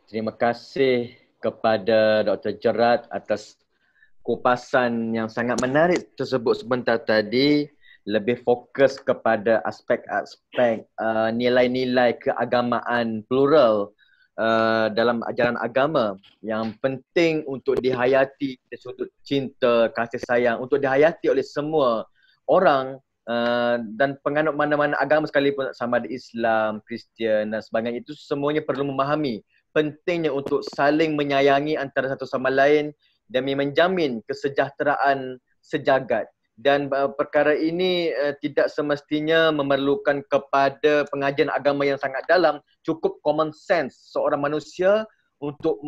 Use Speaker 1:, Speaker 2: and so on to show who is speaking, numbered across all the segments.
Speaker 1: Terima kasih kepada Dr. Gerard atas kupasan yang sangat menarik tersebut sebentar tadi, lebih fokus kepada aspek-aspek nilai-nilai keagamaan plural dalam ajaran agama yang penting untuk dihayati dari sudut cinta, kasih sayang, untuk dihayati oleh semua orang dan penganut mana-mana agama sekalipun, sama ada Islam, Kristian dan sebagainya, itu semuanya perlu memahami pentingnya untuk saling menyayangi antara satu sama lain demi menjamin kesejahteraan sejagat. Dan perkara ini tidak semestinya memerlukan kepada pengajian agama yang sangat dalam, cukup common sense seorang manusia untuk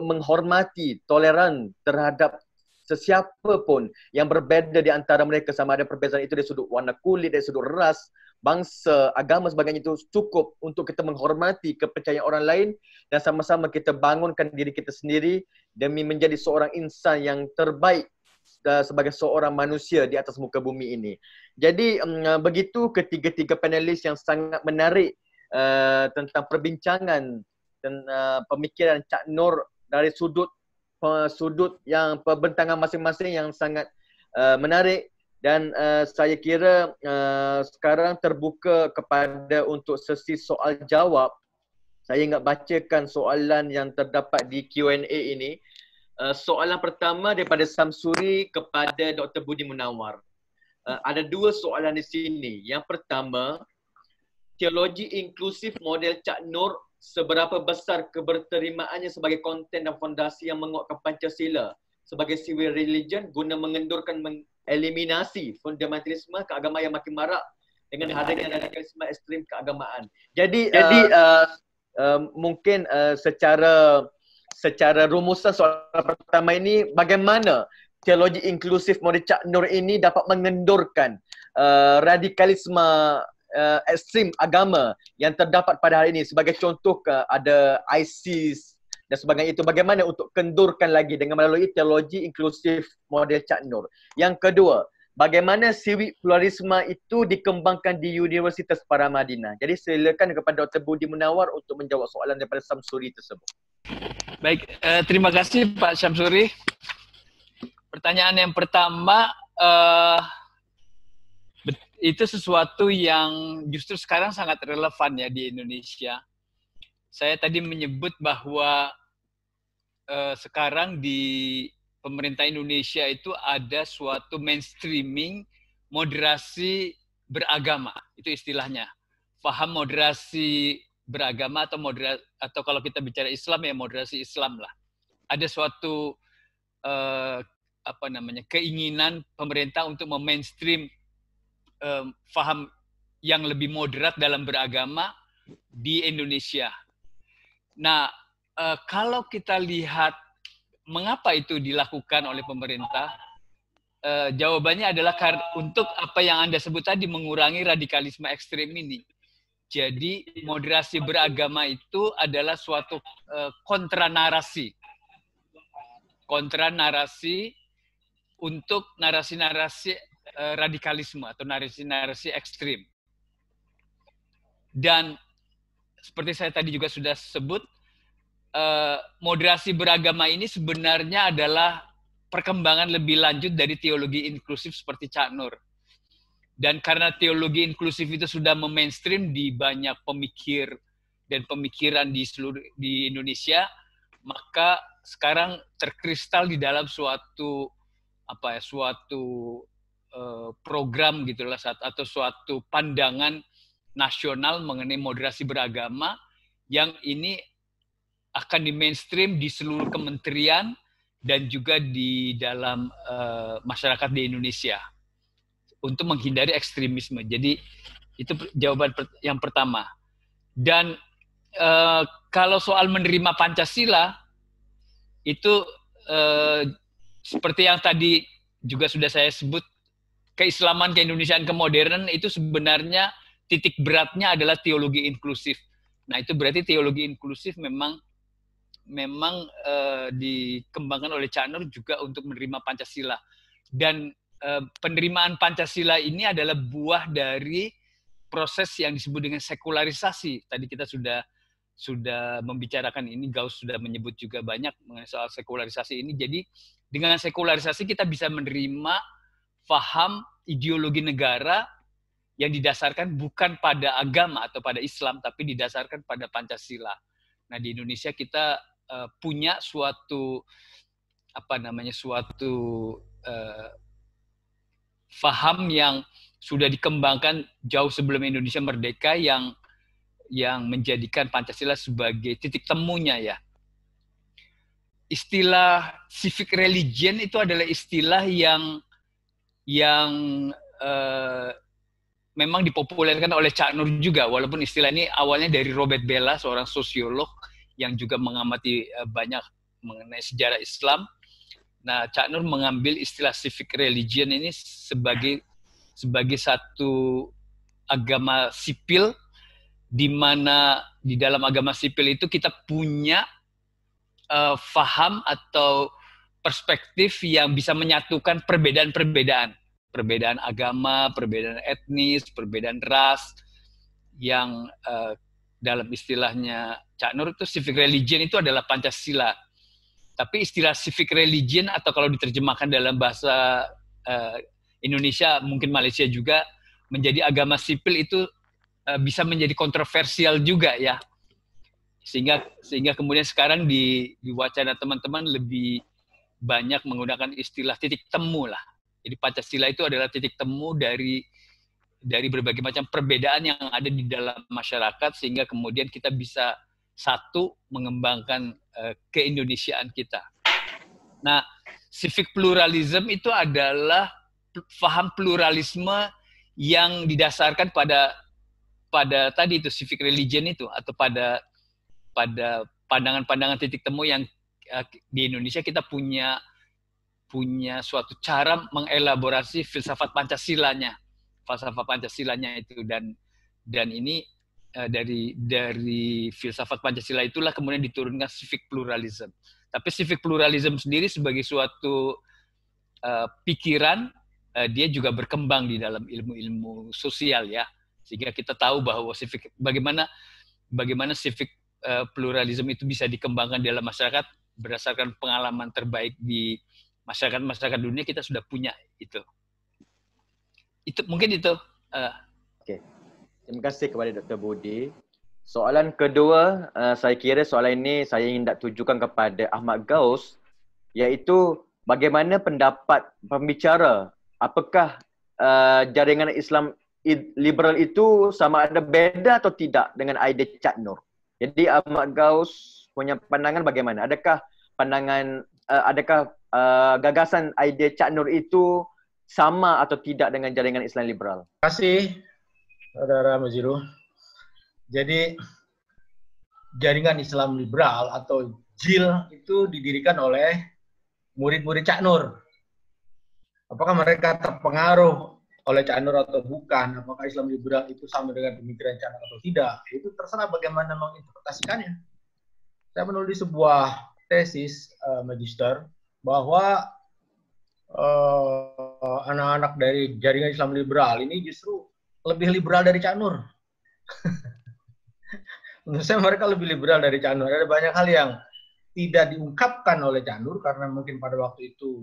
Speaker 1: menghormati, toleran terhadap sesiapa pun yang berbeza di antara mereka, sama ada perbezaan itu dari sudut warna kulit, dari sudut ras, bangsa, agama sebagainya, itu cukup untuk kita menghormati kepercayaan orang lain dan sama-sama kita bangunkan diri kita sendiri demi menjadi seorang insan yang terbaik sebagai seorang manusia di atas muka bumi ini. Jadi begitu ketiga-tiga panelis yang sangat menarik tentang perbincangan dan pemikiran Cak Nur dari sudut yang perbentangan masing-masing yang sangat menarik. Dan saya kira sekarang terbuka kepada untuk sesi soal jawab. Saya ingat bacakan soalan yang terdapat di Q&A ini. Soalan pertama daripada Samsuri kepada Dr. Budi Munawar. Ada dua soalan di sini. Yang pertama, teologi inklusif model Cak Nur, seberapa besar keberterimaannya sebagai konten dan fondasi yang menguatkan Pancasila sebagai civil religion guna mengendurkan, mengeliminasi fundamentalisme keagamaan yang makin marak dengan hadirnya radikalisme ekstrim keagamaan. Jadi mungkin secara rumusan soalan pertama ini, bagaimana teologi inklusif model Cak Nur ini dapat mengendurkan radikalisme ekstrim agama yang terdapat pada hari ini. Sebagai contoh, ada ISIS dan sebagainya, itu bagaimana untuk kendurkan lagi dengan melalui teologi inklusif model Cak Nur. Yang kedua, bagaimana siwik pluralisme itu dikembangkan di Universitas Paramadina. Jadi silakan kepada Dr. Budi Munawar untuk menjawab soalan daripada Samsuri tersebut.
Speaker 2: Baik, terima kasih Pak Syamsuri. Pertanyaan yang pertama, itu sesuatu yang justru sekarang sangat relevan ya di Indonesia. Saya tadi menyebut bahwa sekarang di pemerintah Indonesia itu ada suatu mainstreaming moderasi beragama, itu istilahnya. Paham moderasi beragama atau kalau kita bicara Islam ya moderasi Islam lah. Ada suatu keinginan pemerintah untuk memainstream faham yang lebih moderat dalam beragama di Indonesia. Nah, kalau kita lihat mengapa itu dilakukan oleh pemerintah, jawabannya adalah untuk apa yang Anda sebut tadi, mengurangi radikalisme ekstrem ini. Jadi moderasi beragama itu adalah suatu kontranarasi untuk narasi-narasi radikalisme atau narasi-narasi ekstrim. Dan seperti saya tadi juga sudah sebut, moderasi beragama ini sebenarnya adalah perkembangan lebih lanjut dari teologi inklusif seperti Cak Nur. Dan karena teologi inklusif itu sudah memainstream di banyak pemikir dan pemikiran di Indonesia, maka sekarang terkristal di dalam suatu program gitulah, atau suatu pandangan nasional mengenai moderasi beragama yang ini akan di mainstream di seluruh kementerian dan juga di dalam masyarakat di Indonesia untuk menghindari ekstremisme. Jadi itu jawaban yang pertama. Dan kalau soal menerima Pancasila itu seperti yang tadi juga sudah saya sebut, keislaman, keindonesiaan, kemodernan itu sebenarnya titik beratnya adalah teologi inklusif. Nah, itu berarti teologi inklusif memang dikembangkan oleh Cak Nur juga untuk menerima Pancasila. Dan penerimaan Pancasila ini adalah buah dari proses yang disebut dengan sekularisasi. Tadi kita sudah sudah membicarakan ini, Gauss sudah menyebut juga banyak mengenai soal sekularisasi ini. Jadi dengan sekularisasi kita bisa menerima faham ideologi negara yang didasarkan bukan pada agama atau pada Islam, tapi didasarkan pada Pancasila. Nah, di Indonesia kita punya suatu faham yang sudah dikembangkan jauh sebelum Indonesia merdeka yang menjadikan Pancasila sebagai titik temunya ya. Istilah civic religion itu adalah istilah yang memang dipopulerkan oleh Cak Nur juga, walaupun istilah ini awalnya dari Robert Bellah, seorang sosiolog yang juga mengamati banyak mengenai sejarah Islam. Nah, Cak Nur mengambil istilah civic religion ini sebagai satu agama sipil, di mana di dalam agama sipil itu kita punya faham atau perspektif yang bisa menyatukan perbedaan-perbedaan agama, perbedaan etnis, perbedaan ras, yang dalam istilahnya Cak Nur itu civic religion itu adalah Pancasila. Tapi istilah civic religion atau kalau diterjemahkan dalam bahasa Indonesia, mungkin Malaysia juga, menjadi agama sipil itu bisa menjadi kontroversial juga ya. Sehingga kemudian sekarang di wacana teman-teman lebih banyak menggunakan istilah titik temu lah. Jadi Pancasila itu adalah titik temu dari berbagai macam perbedaan yang ada di dalam masyarakat, sehingga kemudian kita bisa satu mengembangkan keindonesiaan kita. Nah, civic pluralism itu adalah faham pluralisme yang didasarkan pada tadi itu civic religion itu, atau pada pandangan-pandangan titik temu yang di Indonesia kita punya suatu cara mengelaborasi filsafat Pancasilanya itu, dan ini dari filsafat Pancasila itulah kemudian diturunkan civic pluralism. Tapi civic pluralism sendiri sebagai suatu pikiran, dia juga berkembang di dalam ilmu-ilmu sosial ya, sehingga kita tahu bahwa bagaimana civic pluralism itu bisa dikembangkan dalam masyarakat berdasarkan pengalaman terbaik di masyarakat dunia. Kita sudah punya itu mungkin itu.
Speaker 1: Okey. Terima kasih kepada Dr. Budi. Soalan kedua, saya kira soalan ini saya ingin nak tujukan kepada Ahmad Gauss, iaitu bagaimana pendapat pembicara, apakah jaringan Islam liberal itu sama ada beda atau tidak dengan idea Cak Nur? Jadi Ahmad Gauss punya pandangan bagaimana? Adakah gagasan idea Cak Nur itu sama atau tidak dengan jaringan Islam liberal?
Speaker 3: Terima kasih, Saudara Maziru. Jadi jaringan Islam liberal atau JIL itu didirikan oleh murid-murid Cak Nur. Apakah mereka terpengaruh oleh Cak Nur atau bukan? Apakah Islam liberal itu sama dengan pemikiran Cak Nur atau tidak? Itu terserah bagaimana menginterpretasikannya. Saya menulis sebuah tesis magister bahwa anak-anak dari jaringan Islam liberal ini justru lebih liberal dari Cak Nur. Menurut saya mereka lebih liberal dari Cak Nur. Ada banyak hal yang tidak diungkapkan oleh Cak Nur karena mungkin pada waktu itu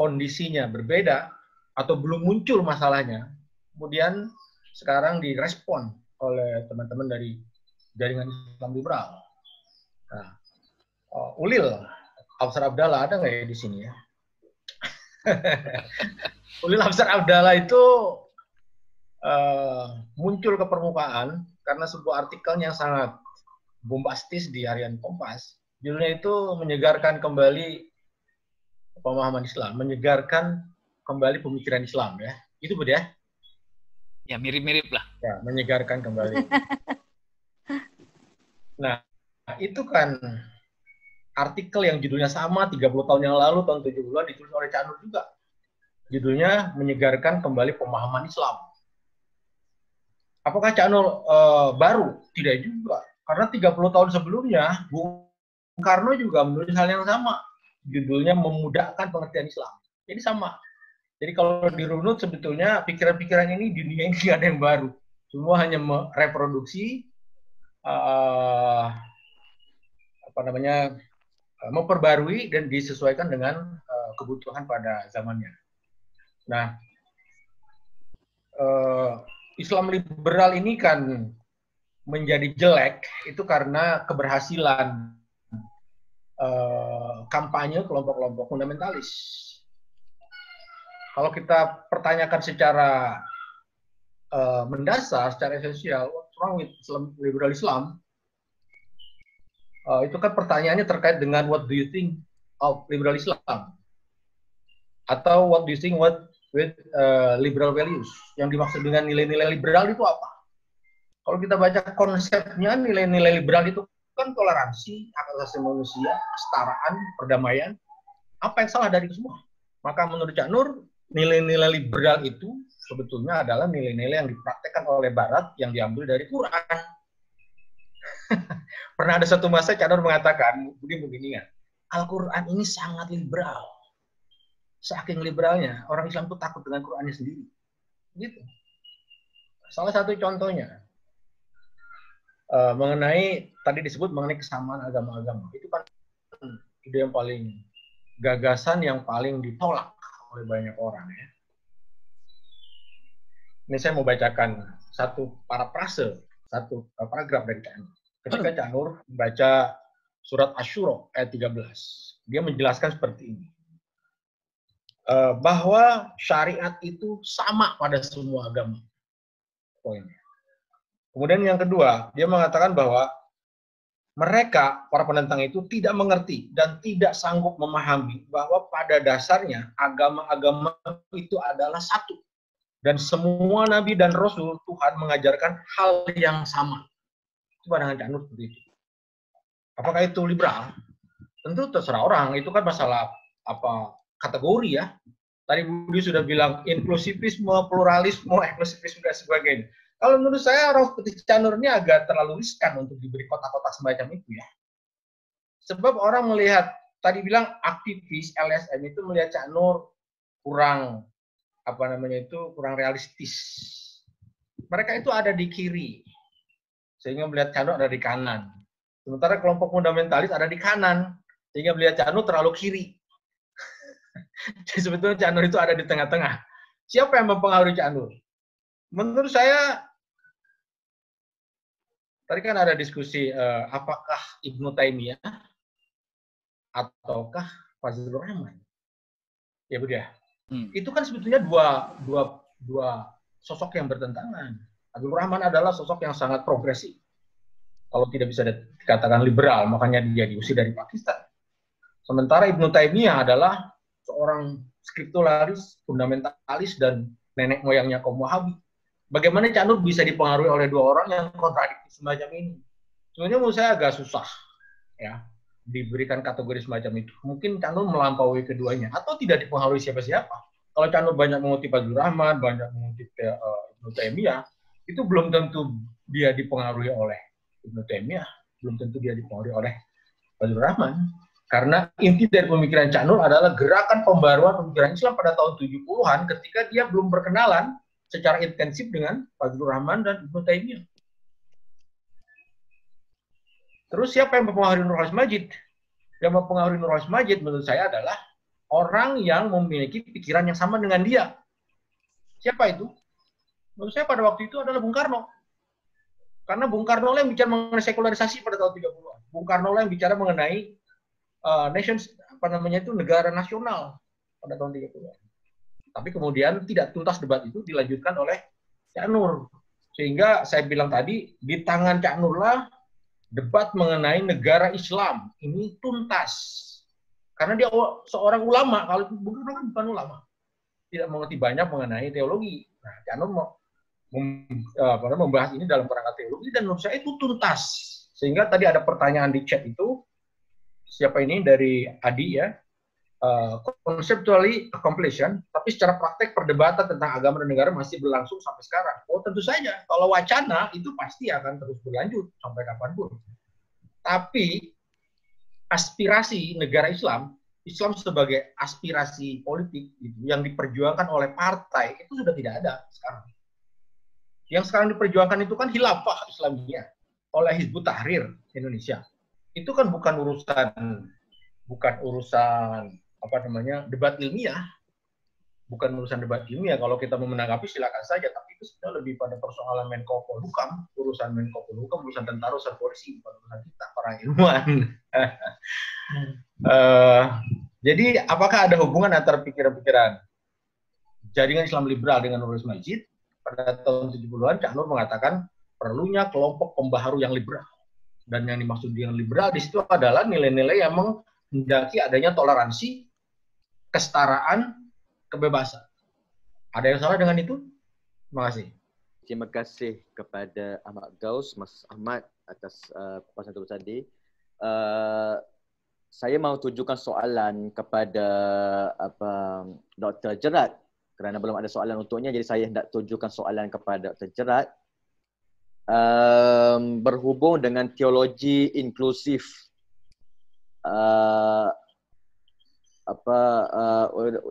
Speaker 3: kondisinya berbeda atau belum muncul masalahnya. Kemudian sekarang direspon oleh teman-teman dari jaringan Islam liberal. Nah, Ulil Afsar Abdallah ada nggak ya di sini ya? Ulil Afsar Abdallah itu muncul ke permukaan karena sebuah artikel yang sangat bombastis di harian Kompas. Judulnya itu menyegarkan kembali pemahaman Islam, menyegarkan kembali pemikiran Islam ya. Itu Bud ya?
Speaker 2: Ya, mirip-mirip lah.
Speaker 3: Ya, menyegarkan kembali. Nah, itu kan artikel yang judulnya sama 30 tahun yang lalu, tahun 70-an ditulis oleh Cak Nur juga. Judulnya menyegarkan kembali pemahaman Islam. Apakah Cak Nur baru? Tidak juga. Karena 30 tahun sebelumnya, Bung Karno juga menulis hal yang sama. Judulnya memudahkan pengertian Islam. Jadi sama. Jadi kalau dirunut sebetulnya pikiran-pikiran ini di dunia ini tidak ada yang baru. Semua hanya mereproduksi memperbarui dan disesuaikan dengan kebutuhan pada zamannya. Nah, Islam liberal ini kan menjadi jelek itu karena keberhasilan kampanye kelompok-kelompok fundamentalis. Kalau kita pertanyakan secara mendasar, secara esensial, what's wrong with liberal Islam? Itu kan pertanyaannya terkait dengan what do you think of liberal Islam? Atau what do you think with liberal values? Yang dimaksud dengan nilai-nilai liberal itu apa? Kalau kita baca konsepnya, nilai-nilai liberal itu kan toleransi, hak asasi manusia, kesetaraan, perdamaian. Apa yang salah dari itu semua? Maka menurut Cak Nur, nilai-nilai liberal itu sebetulnya adalah nilai-nilai yang dipraktekkan oleh Barat yang diambil dari Quran. Pernah ada satu masa Cak Nur mengatakan, begini kan, Al-Quran ini sangat liberal. Saking liberalnya, orang Islam itu takut dengan Qurannya sendiri. Gitu. Salah satu contohnya, mengenai, tadi disebut mengenai kesamaan agama-agama. Itu kan ide yang paling, gagasan yang paling ditolak oleh banyak orang. Ya. Ini saya mau bacakan satu parafrase, satu paragraf dari Cak Nur. Ketika Cak Nur membaca surat Asy-Syura ayat 13, dia menjelaskan seperti ini. Bahwa syariat itu sama pada semua agama. Poinnya. Kemudian yang kedua, dia mengatakan bahwa mereka, para penentang itu, tidak mengerti dan tidak sanggup memahami bahwa pada dasarnya agama-agama itu adalah satu. Dan semua nabi dan rasul Tuhan mengajarkan hal yang sama. Itu pandangan Cak Nur seperti itu. Apakah itu liberal? Tentu terserah orang, itu kan masalah kategori ya. Tadi Budi sudah bilang inklusivisme, pluralisme, eksklusivisme dan sebagainya. Kalau menurut saya orang seperti Cak Nur ini agak terlalu riskan untuk diberi kotak-kotak semacam itu ya. Sebab orang melihat, tadi bilang aktivis LSM itu melihat Cak Nur kurang kurang realistis. Mereka itu ada di kiri, sehingga melihat Cak Nur ada di kanan. Sementara kelompok fundamentalis ada di kanan, sehingga melihat Cak Nur terlalu kiri. Jadi sebetulnya Cak Nur itu ada di tengah-tengah. Siapa yang mempengaruhi Cak Nur? Menurut saya, tadi kan ada diskusi apakah Ibnu Taimiyah ataukah Fazlur Rahman? Ya Budi ya. Itu kan sebetulnya dua sosok yang bertentangan. Fazlur Rahman adalah sosok yang sangat progresif. Kalau tidak bisa dikatakan liberal, makanya dia diusir dari Pakistan. Sementara Ibnu Taimiyah adalah seorang skripturalis, fundamentalis, dan nenek moyangnya kaum Wahabi. Bagaimana Cak Nur bisa dipengaruhi oleh dua orang yang kontradiktif semacam ini? Sebenarnya menurut saya agak susah ya diberikan kategori semacam itu. Mungkin Cak Nur melampaui keduanya atau tidak dipengaruhi siapa-siapa. Kalau Cak Nur banyak mengutip Fazlur Rahman, banyak mengutip Ibnu Taimiyah, itu belum tentu dia dipengaruhi oleh Ibnu Taimiyah, belum tentu dia dipengaruhi oleh Fazlur Rahman. Karena inti dari pemikiran Cak Nur adalah gerakan pembaruan pemikiran Islam pada tahun 70-an ketika dia belum berkenalan secara intensif dengan Fazlur Rahman dan Ibnu Taimiyah. Terus siapa yang mempengaruhi Nurhalis Majid? Yang mempengaruhi Nurhalis Majid menurut saya adalah orang yang memiliki pikiran yang sama dengan dia. Siapa itu? Menurut saya pada waktu itu adalah Bung Karno. Karena Bung Karno yang bicara mengenai sekularisasi pada tahun 30-an. Bung Karno yang bicara mengenai negara nasional pada tahun 30-an. Tapi kemudian tidak tuntas debat itu dilanjutkan oleh Cak Nur. Sehingga saya bilang tadi, di tangan Cak Nur lah debat mengenai negara Islam ini tuntas. Karena dia seorang ulama, kalau Bung Karno kan bukan ulama. Tidak mengerti banyak mengenai teologi. Nah, Cak Nur membahas ini dalam kerangka teologi dan menurut saya itu tuntas. Sehingga tadi ada pertanyaan di chat itu, siapa ini dari Adi ya, conceptually completion, tapi secara praktek perdebatan tentang agama dan negara masih berlangsung sampai sekarang. Oh tentu saja, kalau wacana itu pasti akan terus berlanjut sampai kapanpun. Tapi aspirasi negara Islam sebagai aspirasi politik gitu, yang diperjuangkan oleh partai itu sudah tidak ada sekarang. Yang sekarang diperjuangkan itu kan khilafah Islamiyah. oleh Hizbut Tahrir Indonesia itu kan bukan urusan apa namanya debat ilmiah, bukan urusan debat ilmiah. Kalau kita mau menanggapi silakan saja, tapi itu sudah lebih pada persoalan Menko Polhukam, urusan Menko Polhukam, urusan tentara, urusan polisi, bukan urusan kita para ilmuwan. Jadi apakah ada hubungan antara pikiran-pikiran jaringan Islam liberal dengan Nurul Majid? Pada tahun 70-an, Cak Nur mengatakan perlunya kelompok pembaharu yang liberal. Dan yang dimaksud dengan liberal di situ adalah nilai-nilai yang menghendaki adanya toleransi, kesetaraan, kebebasan. Ada yang salah dengan itu? Terima kasih.
Speaker 1: Terima kasih kepada Ahmad Gaus, Mas Ahmad atas kupasan itu tadi. Saya mau tujukan soalan kepada Dr. Jerat kerana belum ada soalan untuknya, jadi saya hendak tujukan soalan kepada Dr. Jerat. Berhubung dengan teologi inklusif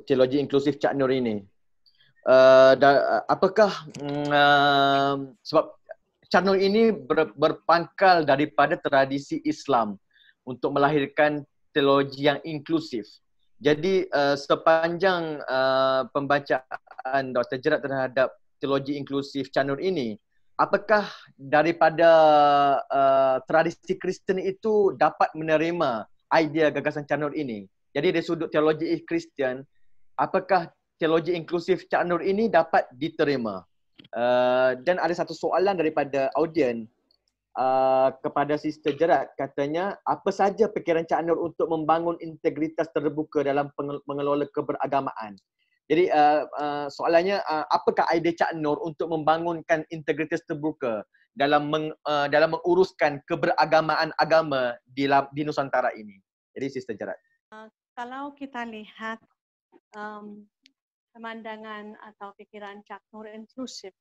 Speaker 1: teologi inklusif Cak Nur ini, apakah sebab Cak Nur ini berpangkal daripada tradisi Islam untuk melahirkan teologi yang inklusif. Jadi sepanjang pembacaan Dr. Jerat terhadap teologi inklusif Cak Nur ini, apakah daripada tradisi Kristen itu dapat menerima idea gagasan Cak Nur ini? Jadi dari sudut teologi Kristen, apakah teologi inklusif Cak Nur ini dapat diterima? Dan ada satu soalan daripada audien kepada Sister Jerat, katanya apa saja fikiran Cak Nur untuk membangun integritas terbuka dalam mengelola keberagamaan? Jadi soalannya, apakah idea Cak Nur untuk membangunkan integritas terbuka dalam menguruskan keberagamaan agama di Nusantara ini? Jadi Sister Jerat.
Speaker 4: Kalau kita lihat pemandangan atau pikiran Cak Nur inklusif,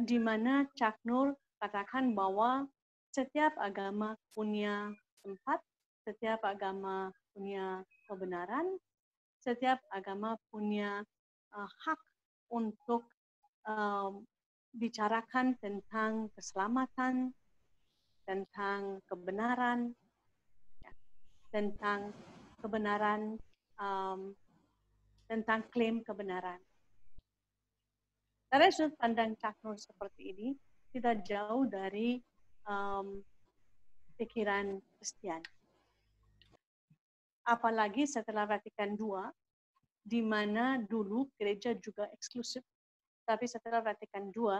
Speaker 4: di mana Cak Nur katakan bahwa setiap agama punya tempat, setiap agama punya kebenaran, setiap agama punya hak untuk bicarakan tentang keselamatan, tentang kebenaran, tentang kebenaran, tentang klaim kebenaran. Dari sudut pandang Cak Nur seperti ini, tidak jauh dari pikiran Kristiani. Apalagi setelah Vatikan II, di mana dulu gereja juga eksklusif, tapi setelah Vatikan II,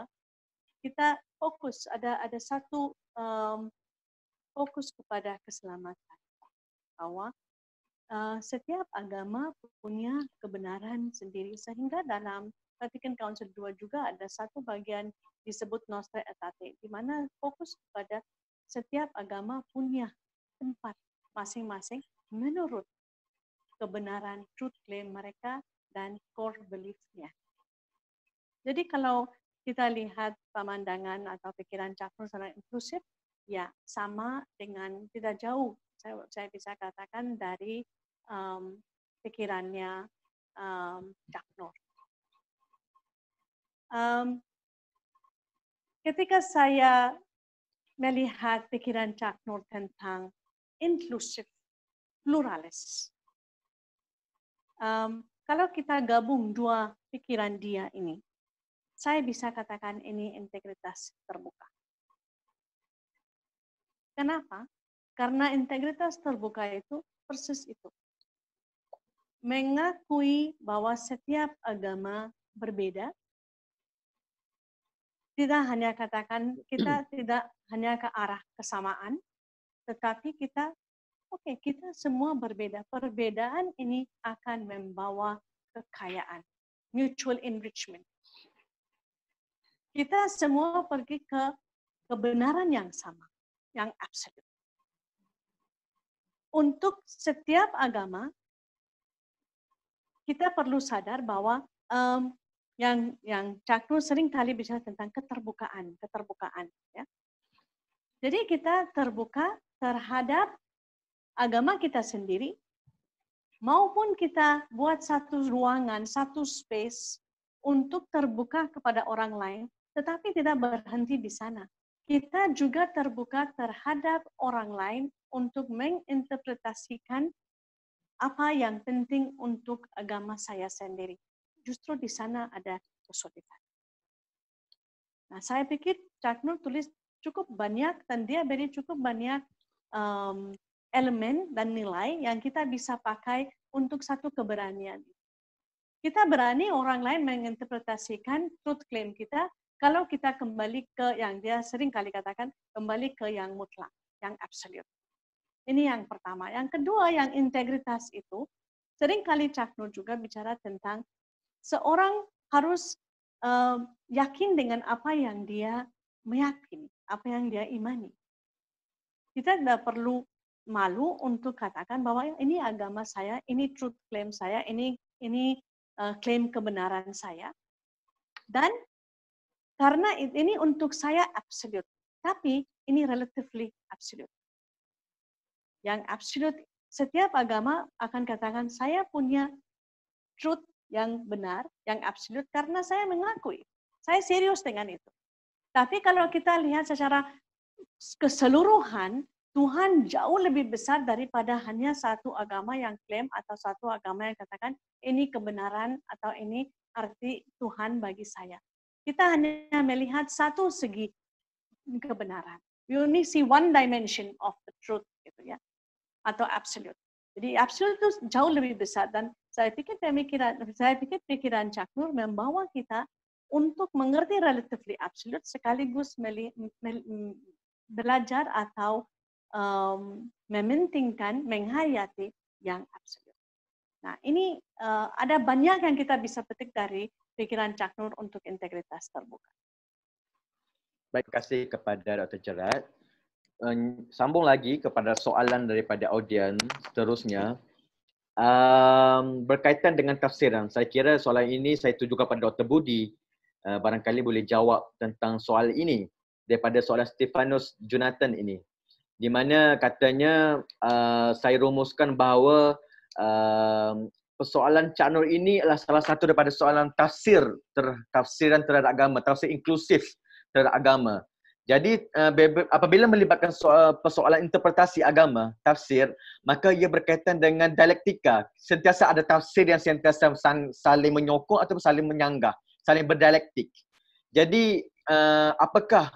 Speaker 4: kita fokus, ada satu fokus kepada keselamatan. Bahwa setiap agama punya kebenaran sendiri, sehingga dalam Vatikan Council II juga ada satu bagian disebut Nostra Aetate, di mana fokus kepada setiap agama punya tempat masing-masing menurut kebenaran truth claim mereka dan core belief-nya. Jadi kalau kita lihat pemandangan atau pikiran Cak Nur secara inklusif, ya sama dengan tidak jauh, saya bisa katakan dari pikirannya Cak Nur. Ketika saya melihat pikiran Cak Nur tentang inklusif, pluralis, kalau kita gabung dua pikiran dia ini, saya bisa katakan ini integritas terbuka. Kenapa? Karena integritas terbuka itu persis itu. Mengakui bahwa setiap agama berbeda. Tidak hanya katakan, kita tidak hanya ke arah kesamaan, tetapi kita, kita semua berbeda. Perbedaan ini akan membawa kekayaan, mutual enrichment. Kita semua pergi ke kebenaran yang sama, yang absolut. Untuk setiap agama, kita perlu sadar bahwa yang Cak Nur sering kali bicara tentang keterbukaan. Ya. Jadi kita terbuka terhadap agama kita sendiri, maupun kita buat satu ruangan, satu space untuk terbuka kepada orang lain, tetapi tidak berhenti di sana. kita juga terbuka terhadap orang lain untuk menginterpretasikan apa yang penting untuk agama saya sendiri. Justru di sana ada kesulitan. Nah, saya pikir Cak Nur tulis cukup banyak dan dia beri cukup banyak elemen dan nilai yang kita bisa pakai untuk satu keberanian. Kita berani orang lain menginterpretasikan truth claim kita kalau kita kembali ke yang dia sering kali katakan, kembali ke yang mutlak, yang absolute. Ini yang pertama. Yang kedua, yang integritas itu, sering kali Cak Nur juga bicara tentang seorang harus yakin dengan apa yang dia meyakini, apa yang dia imani. Kita tidak perlu malu untuk katakan bahwa ini agama saya, ini truth claim saya, ini klaim kebenaran saya. Dan karena ini untuk saya absolute, tapi ini relatively absolute. Yang absolute, setiap agama akan katakan saya punya truth yang benar, yang absolute, karena saya mengakui. Saya serius dengan itu. Tapi kalau kita lihat secara keseluruhan, Tuhan jauh lebih besar daripada hanya satu agama yang klaim atau satu agama yang katakan ini kebenaran atau ini arti Tuhan bagi saya. Kita hanya melihat satu segi kebenaran. We only see one dimension of the truth, gitu ya, atau absolute. Jadi absolute itu jauh lebih besar dan saya pikir pikiran Cak Nur membawa kita untuk mengerti relatively absolute sekaligus belajar atau mementingkan, menghayati yang absolute. Nah, ini ada banyak yang kita bisa petik dari pikiran Cak Nur untuk integritas terbuka.
Speaker 1: Baik, terima kasih kepada Dr. Gerard. Sambung lagi kepada soalan daripada audiens seterusnya. Berkaitan dengan tafsiran, saya kira soalan ini saya tujukan kepada Dr. Budi. Barangkali boleh jawab tentang soal ini daripada soalan Stefanus Jonathan ini. Di mana katanya saya rumuskan bahawa persoalan Cak Nur ini adalah salah satu daripada soalan tafsiran terhadap agama, tafsir inklusif terhadap agama. Jadi apabila melibatkan persoalan interpretasi agama, tafsir, maka ia berkaitan dengan dialektika. Sentiasa ada tafsir yang sentiasa saling menyokong atau saling menyanggah, saling berdialektik. Jadi apakah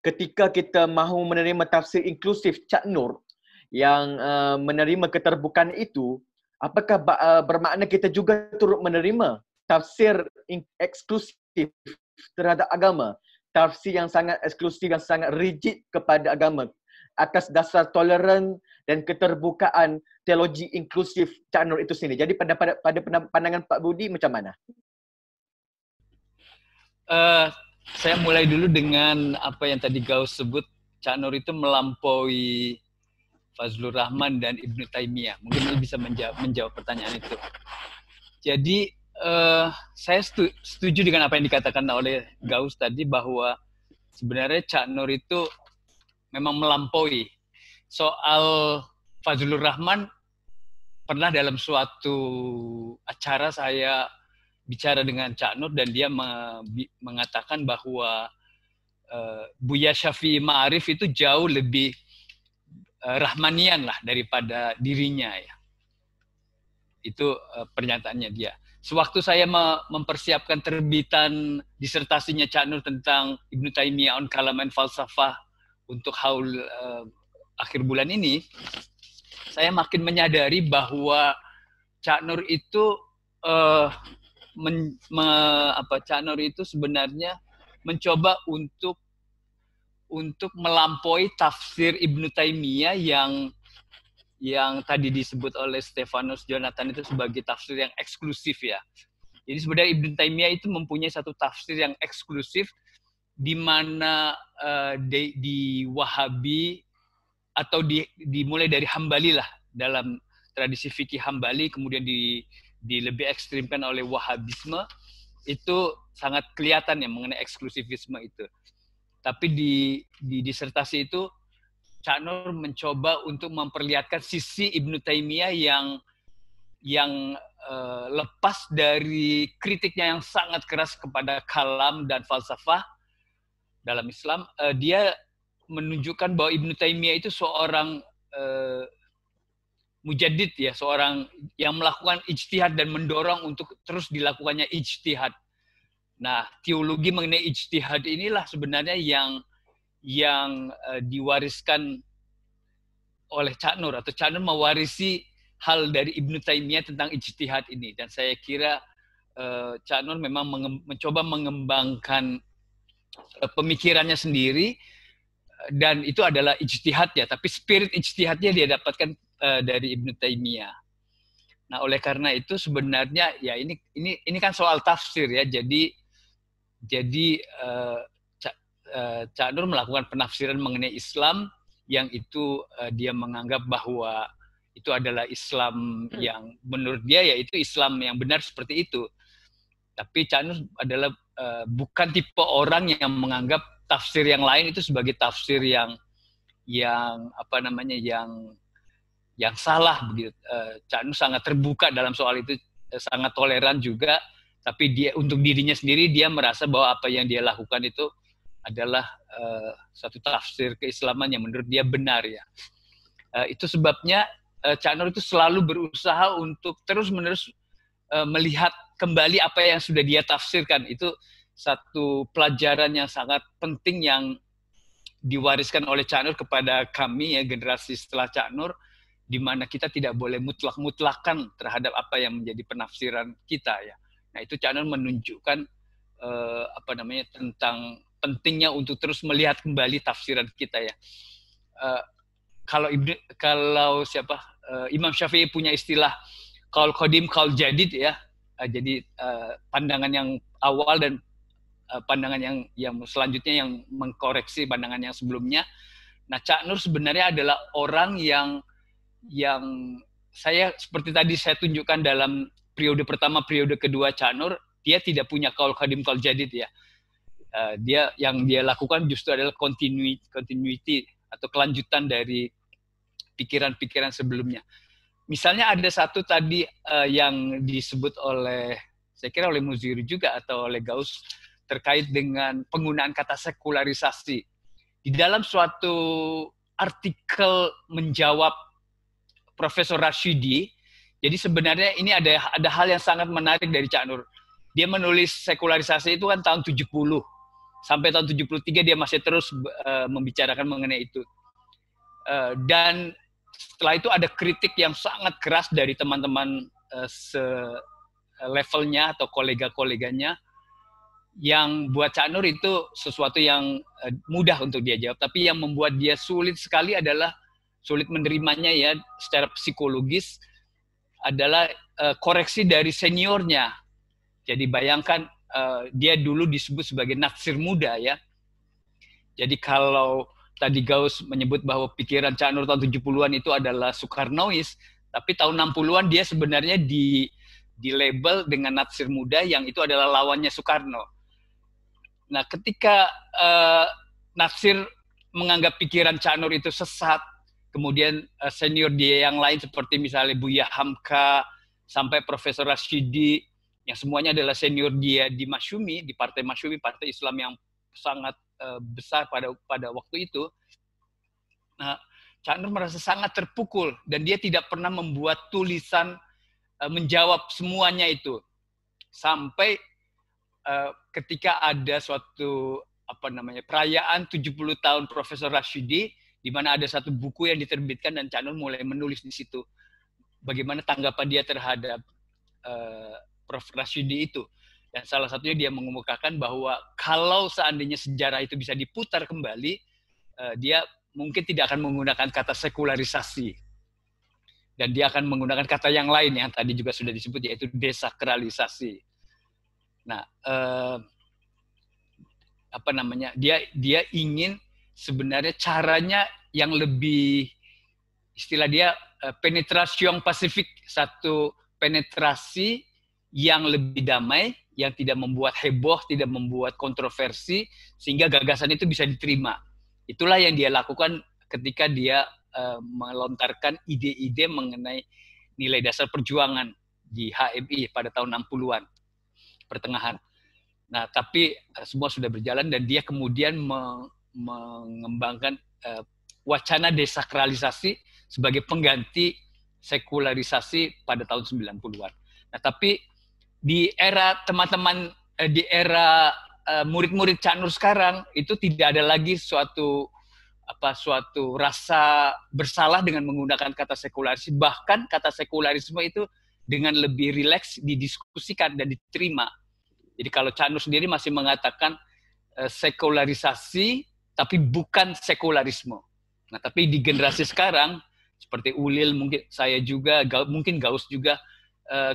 Speaker 1: ketika kita mahu menerima tafsir inklusif Cak Nur yang menerima keterbukaan itu, apakah bermakna kita juga turut menerima tafsir eksklusif terhadap agama? Tafsir yang sangat eksklusif, yang sangat rigid kepada agama atas dasar toleran dan keterbukaan teologi inklusif Cak Nur itu sendiri. Jadi pada pandangan Pak Budi macam mana?
Speaker 2: Saya mulai dulu dengan apa yang tadi Gaus sebut, Cak Nur itu melampaui Fazlur Rahman dan Ibnu Taimiyah. Mungkin ini bisa menjawab pertanyaan itu. Jadi saya setuju dengan apa yang dikatakan oleh Gaus tadi bahwa sebenarnya Cak Nur itu memang melampaui. Soal Fazlur Rahman, pernah dalam suatu acara saya bicara dengan Cak Nur dan dia mengatakan bahwa Buya Syafi'i Ma'arif itu jauh lebih rahmanian lah daripada dirinya ya. Itu pernyataannya dia. Sewaktu saya mempersiapkan terbitan disertasinya Cak Nur tentang Ibnu Taimiyah on Kalam and Falsafah untuk haul akhir bulan ini, saya makin menyadari bahwa Cak Nur itu Cak Nur itu sebenarnya mencoba untuk melampaui tafsir Ibnu Taimiyah yang tadi disebut oleh Stefanus Jonathan itu sebagai tafsir yang eksklusif ya. Jadi sebenarnya Ibnu Taimiyah itu mempunyai satu tafsir yang eksklusif di mana di Wahabi atau dimulai dari Hambali lah, dalam tradisi fikih Hambali, kemudian lebih ekstrimkan oleh Wahabisme, itu sangat kelihatan ya mengenai eksklusivisme itu. Tapi di disertasi itu Cak Nur mencoba untuk memperlihatkan sisi Ibnu Taimiyah yang lepas dari kritiknya yang sangat keras kepada kalam dan falsafah dalam Islam. Dia menunjukkan bahwa Ibnu Taimiyah itu seorang mujaddid ya, seorang yang melakukan ijtihad dan mendorong untuk terus dilakukannya ijtihad. Nah, teologi mengenai ijtihad inilah sebenarnya yang diwariskan oleh Cak Nur, atau Cak Nur mewarisi hal dari Ibnu Taimiyah tentang ijtihad ini. Dan saya kira Cak Nur memang mencoba mengembangkan pemikirannya sendiri, dan itu adalah ijtihad ya, tapi spirit ijtihadnya dia dapatkan dari Ibnu Taimiyah. Nah, oleh karena itu sebenarnya ya ini kan soal tafsir ya. Jadi Cak Nur melakukan penafsiran mengenai Islam yang itu dia menganggap bahwa itu adalah Islam yang menurut dia yaitu Islam yang benar seperti itu. Tapi Cak Nur adalah bukan tipe orang yang menganggap tafsir yang lain itu sebagai tafsir yang salah begitu. Cak Nur sangat terbuka dalam soal itu, sangat toleran juga. Tapi dia untuk dirinya sendiri dia merasa bahwa apa yang dia lakukan itu adalah satu tafsir keislaman yang menurut dia benar ya. Itu sebabnya Cak Nur itu selalu berusaha untuk terus-menerus melihat kembali apa yang sudah dia tafsirkan. Itu satu pelajaran yang sangat penting yang diwariskan oleh Cak Nur kepada kami ya, generasi setelah Cak Nur, di mana kita tidak boleh mutlak-mutlakan terhadap apa yang menjadi penafsiran kita ya. Nah, itu Cak Nur menunjukkan tentang pentingnya untuk terus melihat kembali tafsiran kita ya. Imam Syafi'i punya istilah qaul qadim, qaul jadid ya. Jadi pandangan yang awal dan pandangan yang selanjutnya yang mengkoreksi pandangan yang sebelumnya. Nah, Cak Nur sebenarnya adalah orang yang saya seperti tadi saya tunjukkan dalam periode pertama, periode kedua Cak Nur, dia tidak punya qaul qadim, qaul jadid ya. Dia yang dia lakukan justru adalah continuity atau kelanjutan dari pikiran-pikiran sebelumnya. Misalnya ada satu tadi yang disebut saya kira oleh Muziri juga atau oleh Gauss, terkait dengan penggunaan kata sekularisasi. Di dalam suatu artikel menjawab Profesor Rashidi, jadi sebenarnya ini ada hal yang sangat menarik dari Cak Nur. Dia menulis sekularisasi itu kan tahun 70. Sampai tahun 73 dia masih terus membicarakan mengenai itu. Dan setelah itu ada kritik yang sangat keras dari teman-teman levelnya atau kolega-koleganya, yang buat Cak Nur itu sesuatu yang mudah untuk dia jawab, tapi yang membuat dia sulit sekali adalah sulit menerimanya ya secara psikologis adalah koreksi dari seniornya. Jadi bayangkan dia dulu disebut sebagai natsir muda ya. Jadi kalau tadi Gauss menyebut bahwa pikiran Cak Nur tahun 70-an itu adalah Soekarnois, tapi tahun 60-an dia sebenarnya di label dengan natsir muda yang itu adalah lawannya Soekarno. Nah, ketika Natsir menganggap pikiran Cak Nur itu sesat, kemudian senior dia yang lain seperti misalnya Buya Hamka, sampai Profesor Rashidi, yang semuanya adalah senior dia di Masyumi, di Partai Masyumi, partai Islam yang sangat besar pada waktu itu. Nah, Cak Nur merasa sangat terpukul, dan dia tidak pernah membuat tulisan menjawab semuanya itu. Sampai ketika ada suatu perayaan 70 tahun Profesor Rashidi, di mana ada satu buku yang diterbitkan dan Cak Nur mulai menulis di situ bagaimana tanggapan dia terhadap Prof Rashidi itu. Dan salah satunya dia mengemukakan bahwa kalau seandainya sejarah itu bisa diputar kembali, dia mungkin tidak akan menggunakan kata sekularisasi, dan dia akan menggunakan kata yang lain yang tadi juga sudah disebut, yaitu desakralisasi. Nah, dia ingin sebenarnya caranya yang lebih, istilah dia penetration pasifik, satu penetrasi yang lebih damai, yang tidak membuat heboh, tidak membuat kontroversi, sehingga gagasan itu bisa diterima. Itulah yang dia lakukan ketika dia melontarkan ide-ide mengenai nilai dasar perjuangan di HMI pada tahun 60-an pertengahan. Nah, tapi semua sudah berjalan, dan dia kemudian mengembangkan wacana desakralisasi sebagai pengganti sekularisasi pada tahun 90-an. Nah, tapi di era teman-teman di era murid-murid Cak Nur sekarang itu tidak ada lagi suatu rasa bersalah dengan menggunakan kata sekularisme. Bahkan kata sekularisme itu dengan lebih rileks didiskusikan dan diterima. Jadi kalau Cak Nur sendiri masih mengatakan sekularisasi tapi bukan sekularisme. Nah, tapi di generasi sekarang seperti Ulil, mungkin saya juga, mungkin Gaus juga,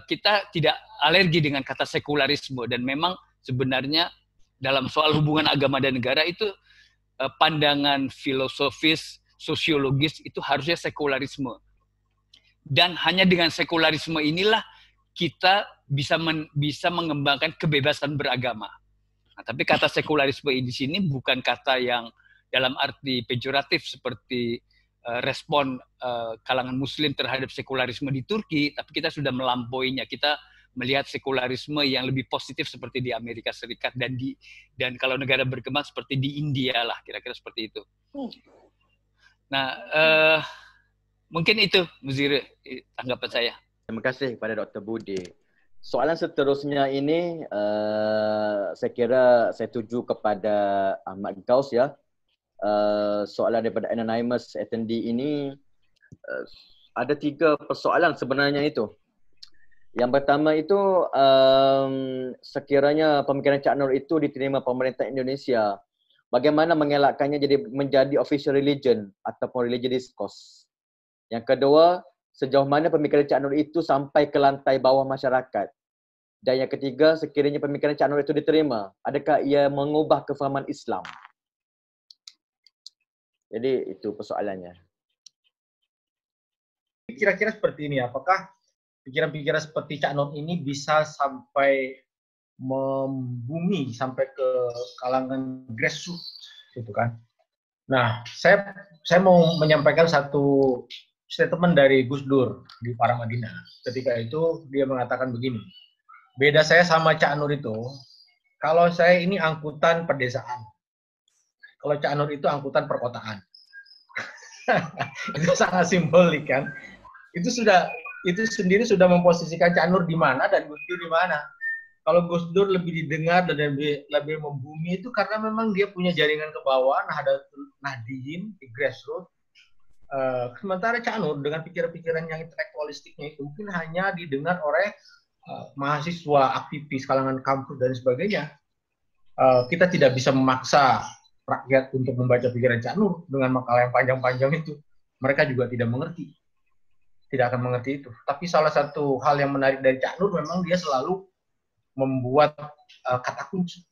Speaker 2: kita tidak alergi dengan kata sekularisme. Dan memang sebenarnya dalam soal hubungan agama dan negara itu pandangan filosofis, sosiologis itu harusnya sekularisme. Dan hanya dengan sekularisme inilah kita bisa mengembangkan kebebasan beragama. Nah, tapi kata sekularisme di sini bukan kata yang dalam arti pejoratif seperti respon kalangan Muslim terhadap sekularisme di Turki, tapi kita sudah melampauinya. Kita melihat sekularisme yang lebih positif seperti di Amerika Serikat dan kalau negara berkembang seperti di India lah, kira-kira seperti itu. Nah, mungkin itu, Muzir, tanggapan saya.
Speaker 1: Terima kasih kepada Dr. Budi. Soalan seterusnya ini, saya kira saya tuju kepada Ahmad Gaus ya. Soalan daripada anonymous attendee ini, ada 3 persoalan sebenarnya itu. Yang pertama itu, sekiranya pemikiran Cak Nur itu diterima pemerintah Indonesia, bagaimana mengelakkannya menjadi official religion ataupun religious discourse. Yang kedua, sejauh mana pemikiran Cak Nur itu sampai ke lantai bawah masyarakat. Dan yang ketiga, sekiranya pemikiran Cak Nur itu diterima, adakah ia mengubah kefahaman Islam? Jadi itu persoalannya.
Speaker 3: Kira-kira seperti ini, apakah pikiran-pikiran seperti Cak Nur ini bisa sampai membumi sampai ke kalangan grassroots, gitu kan? Nah, saya mau menyampaikan satu statement dari Gus Dur di Paramadina. Ketika itu dia mengatakan begini, beda saya sama Cak Nur itu, kalau saya ini angkutan pedesaan, kalau Cak Nur itu angkutan perkotaan. Itu sangat simbolik kan? Itu sendiri sudah memposisikan Cak Nur di mana dan Gus Dur di mana. Kalau Gus Dur lebih didengar dan lebih membumi itu karena memang dia punya jaringan ke bawah, Nahdien di grassroots. Sementara Cak Nur dengan pikiran-pikiran yang intelektualistiknya itu mungkin hanya didengar oleh mahasiswa, aktivis, kalangan kampus dan sebagainya. Kita tidak bisa memaksa rakyat untuk membaca pikiran Cak Nur dengan makalah yang panjang-panjang itu. Mereka juga tidak mengerti. Tidak akan mengerti itu. Tapi salah satu hal yang menarik dari Cak Nur memang dia selalu membuat kata kunci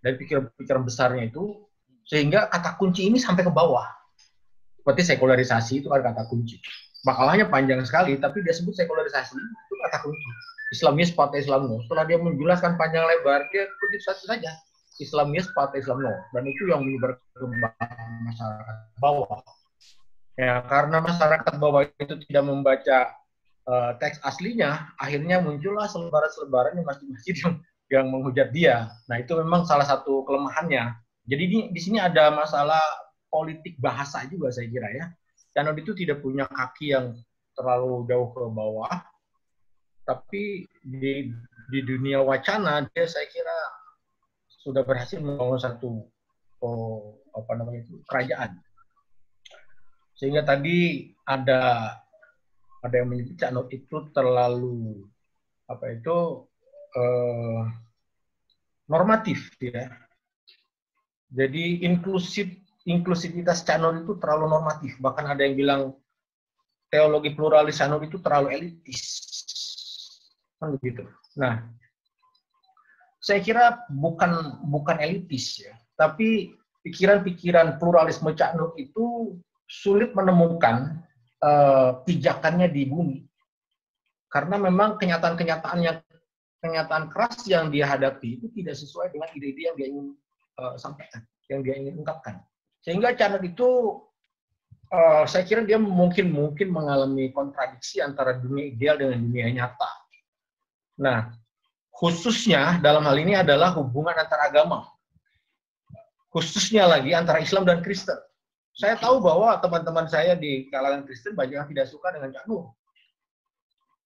Speaker 3: dari pikiran-pikiran besarnya itu, sehingga kata kunci ini sampai ke bawah. Seperti sekularisasi itu ada kata kunci. Makalahnya panjang sekali, tapi dia sebut sekularisasi itu kata kunci. Islamias partai Islam. Setelah dia menjelaskan panjang lebar, dia kutip satu saja. Islamias partai Islam. Dan itu yang menyebar ke masyarakat bawah. Ya, karena masyarakat bawah itu tidak membaca teks aslinya, akhirnya muncullah selebaran-selebaran di masjid-masjid yang menghujat dia. Nah, itu memang salah satu kelemahannya. Jadi di sini ada masalah politik bahasa juga saya kira ya. Cak Nur itu tidak punya kaki yang terlalu jauh ke bawah, tapi di dunia wacana dia saya kira sudah berhasil membangun satu kerajaan. Sehingga tadi ada yang menyebut Cak Nur itu terlalu normatif ya. Jadi inklusivitas Cak Nur itu terlalu normatif. Bahkan ada yang bilang teologi pluralis Cak Nur itu terlalu elitis. Kan begitu. Nah, saya kira bukan elitis ya, tapi pikiran-pikiran pluralisme Cak Nur itu sulit menemukan pijakannya di bumi, karena memang kenyataan keras yang dia hadapi itu tidak sesuai dengan ide-ide yang dia ingin sampaikan, yang dia ingin ungkapkan. Sehingga Cak Nur itu saya kira dia mungkin mengalami kontradiksi antara dunia ideal dengan dunia nyata. Nah, khususnya dalam hal ini adalah hubungan antar agama. khususnya lagi antara Islam dan Kristen. Saya tahu bahwa teman-teman saya di kalangan Kristen banyak yang tidak suka dengan Cak Nur.